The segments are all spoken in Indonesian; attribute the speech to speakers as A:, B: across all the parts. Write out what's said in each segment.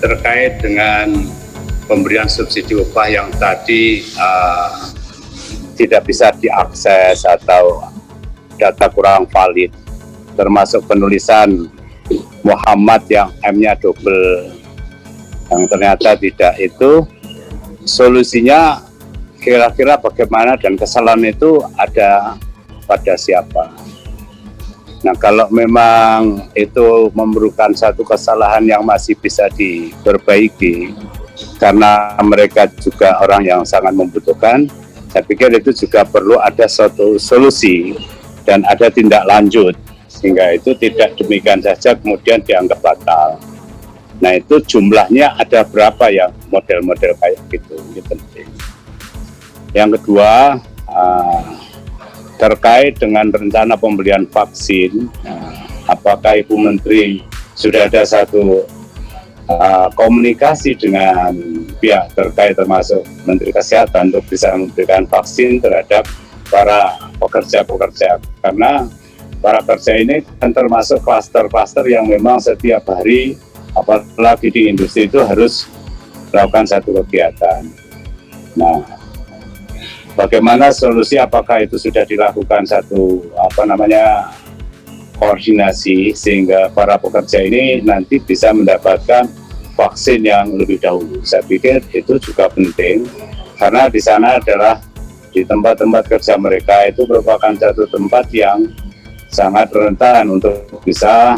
A: terkait dengan pemberian subsidi upah yang tadi tidak bisa diakses atau data kurang valid, termasuk penulisan Muhammad yang M-nya double, yang ternyata tidak, itu solusinya kira-kira bagaimana dan kesalahan itu ada pada siapa. Nah, kalau memang itu memerlukan satu kesalahan yang masih bisa diperbaiki, karena mereka juga orang yang sangat membutuhkan, saya pikir itu juga perlu ada suatu solusi dan ada tindak lanjut, sehingga itu tidak demikian saja kemudian dianggap batal. Nah, itu jumlahnya ada berapa yang model-model kayak gitu, ini penting. Yang kedua, terkait dengan rencana pembelian vaksin, apakah Ibu Menteri sudah ada satu komunikasi dengan pihak terkait termasuk Menteri Kesehatan untuk bisa memberikan vaksin terhadap para pekerja-pekerja, karena para pekerja ini kan termasuk klaster-klaster yang memang setiap hari, apalagi di industri itu harus melakukan satu kegiatan. Nah, bagaimana solusi, apakah itu sudah dilakukan satu koordinasi sehingga para pekerja ini nanti bisa mendapatkan vaksin yang lebih dahulu. Saya pikir itu juga penting, karena di sana adalah di tempat-tempat kerja mereka itu merupakan satu tempat yang sangat rentan untuk bisa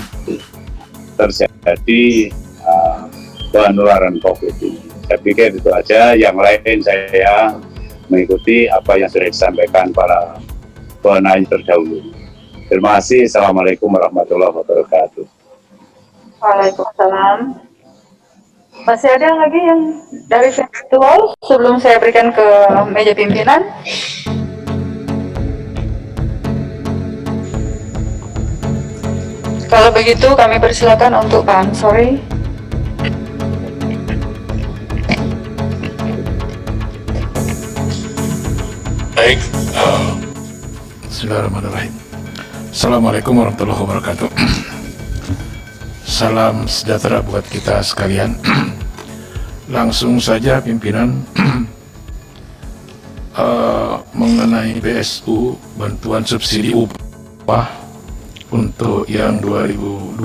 A: terjadi penularan COVID ini. Saya pikir itu aja, yang lain saya mengikuti apa yang sudah disampaikan para penanya terdahulu. Terima kasih. Assalamualaikum warahmatullahi wabarakatuh.
B: Waalaikumsalam. Masih ada lagi yang dari virtual sebelum saya berikan ke meja pimpinan? Kalau begitu kami persilakan untuk Pak Ansori.
C: Baik, Bismillahirrahmanirrahim. Assalamualaikum warahmatullahi wabarakatuh. Salam sejahtera buat kita sekalian. Langsung saja pimpinan, mengenai BSU, bantuan subsidi upah untuk yang 2020,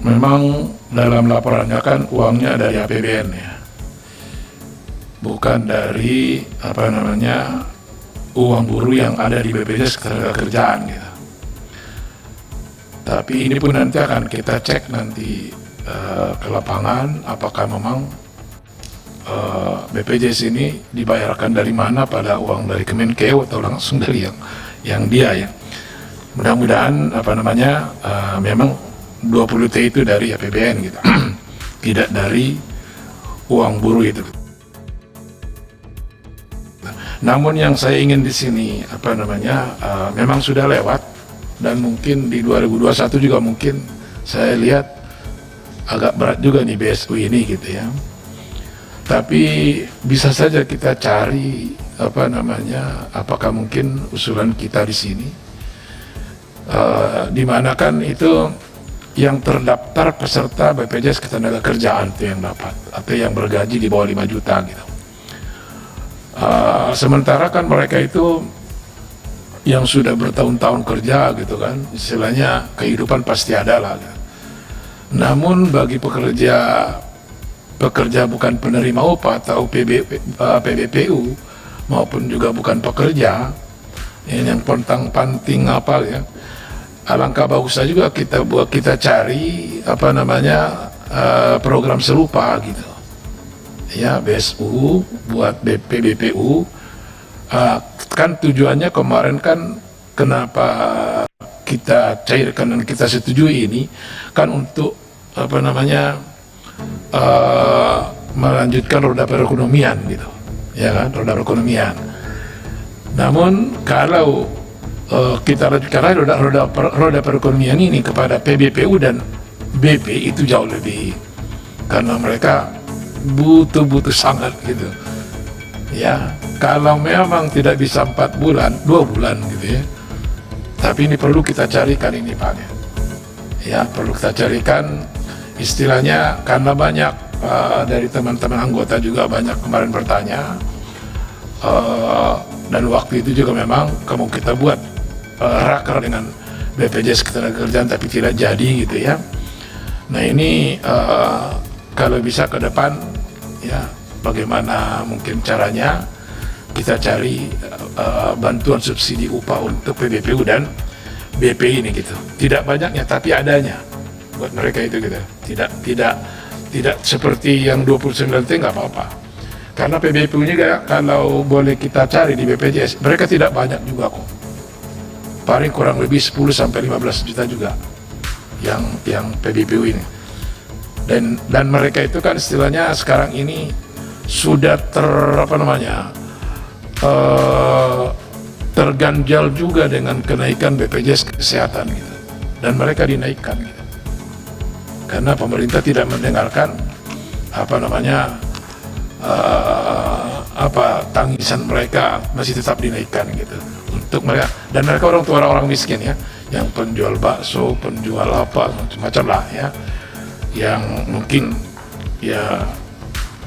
C: memang dalam laporannya kan uangnya dari APBN ya, bukan dari uang buruh yang ada di BPJS Ketenagakerjaan gitu. Tapi ini pun nanti akan kita cek nanti ke lapangan, apakah memang BPJS ini dibayarkan dari mana, pada uang dari Kemenkeu atau langsung dari yang dia ya. Mudah-mudahan memang 20T itu dari APBN gitu, tidak dari uang buruh itu. Namun yang saya ingin di sini memang sudah lewat, dan mungkin di 2021 juga mungkin saya lihat agak berat juga nih BSU ini gitu ya. Tapi bisa saja kita cari apakah mungkin usulan kita di sini, di mana kan itu yang terdaftar peserta BPJS Ketenagakerjaan itu yang dapat, atau yang bergaji di bawah 5 juta gitu. Sementara kan mereka itu yang sudah bertahun-tahun kerja gitu kan, istilahnya kehidupan pasti ada lah gitu. Namun bagi pekerja bukan penerima upah atau PBPU maupun juga bukan pekerja yang pontang-panting ya, alangkah bagusnya juga kita cari program serupa gitu ya, BSU buat PBPU. Kan tujuannya kemarin kan kenapa kita cairkan dan kita setujui ini kan untuk melanjutkan roda perekonomian gitu ya kan, roda perekonomian. Namun kalau kita lanjutkan roda perekonomian ini kepada PBPU dan BP, itu jauh lebih, karena mereka butuh sangat gitu ya. Kalau memang tidak bisa 4 bulan, 2 bulan gitu ya, tapi ini perlu kita carikan ini Pak ya perlu kita carikan istilahnya, karena banyak dari teman-teman anggota juga banyak kemarin bertanya, dan waktu itu juga memang kamu kita buat raker dengan BPJS Ketenagakerjaan tapi tidak jadi gitu ya. Nah ini kalau bisa ke depan ya bagaimana mungkin caranya kita cari bantuan subsidi upah untuk PBPU dan BP ini gitu. Tidak banyaknya tapi adanya buat mereka itu gitu. Tidak seperti yang 29 T nggak apa-apa. Karena PBPU juga kalau boleh kita cari di BPJS, mereka tidak banyak juga kok. Paling kurang lebih 10 sampai 15 juta juga yang PBPU ini. Dan mereka itu kan istilahnya sekarang ini sudah terganjal juga dengan kenaikan BPJS Kesehatan gitu. Dan mereka dinaikkan gitu. Karena pemerintah tidak mendengarkan tangisan mereka masih tetap dinaikkan gitu untuk mereka, dan mereka orang miskin ya, yang penjual bakso, penjual apa macam-macam lah ya, yang mungkin ya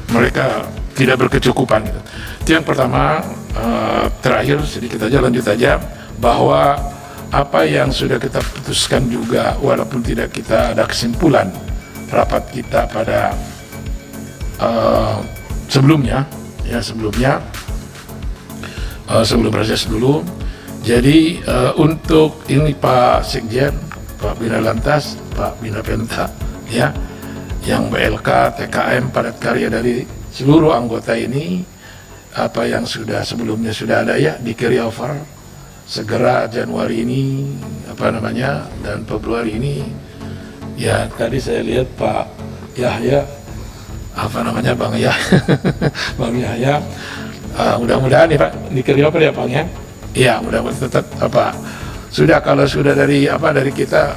C: mereka tidak berkecukupan gitu. Itu yang pertama. Terakhir sedikit aja lanjut aja bahwa apa yang sudah kita putuskan juga, walaupun tidak kita ada kesimpulan rapat kita pada sebelum reses dulu. Jadi untuk ini Pak Sekjen, Pak Bina Lantas, Pak Bina Penta ya, yang BLK, TKM, padat karya dari seluruh anggota ini, apa yang sebelumnya sudah ada ya di carry over segera Januari ini dan Februari ini ya. Tadi saya lihat Pak Yahya Bang Yahya Bang Yahya, mudah-mudahan nih Pak di carry over ya Bang ya. Iya, mudah-mudahan tetap sudah, kalau sudah dari kita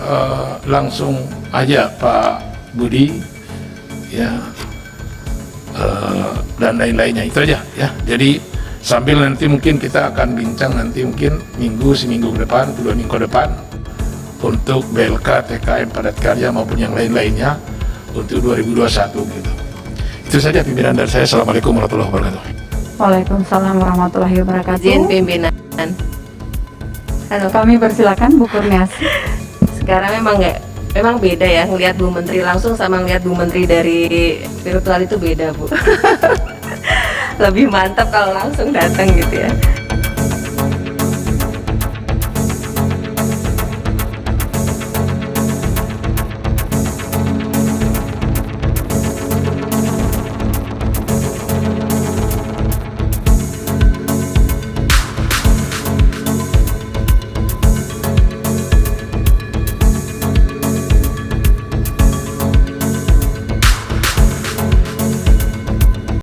C: langsung aja Pak Budi ya, dan lain-lainnya itu aja ya. Jadi sambil nanti mungkin kita akan bincang nanti mungkin seminggu ke depan, 2 minggu ke depan untuk BLK, TKM, padat karya maupun yang lain-lainnya untuk 2021 gitu. Itu saja pimpinan dari saya. Assalamualaikum warahmatullahi wabarakatuh.
B: Waalaikumsalam warahmatullahi wabarakatuh.
D: Izin pimpinan. Halo.
B: Kami persilakan Bu Kurniasi.
D: Sekarang memang beda ya, ngelihat Bu Menteri langsung sama ngelihat Bu Menteri dari virtual itu beda Bu. Lebih mantap kalau langsung datang gitu ya.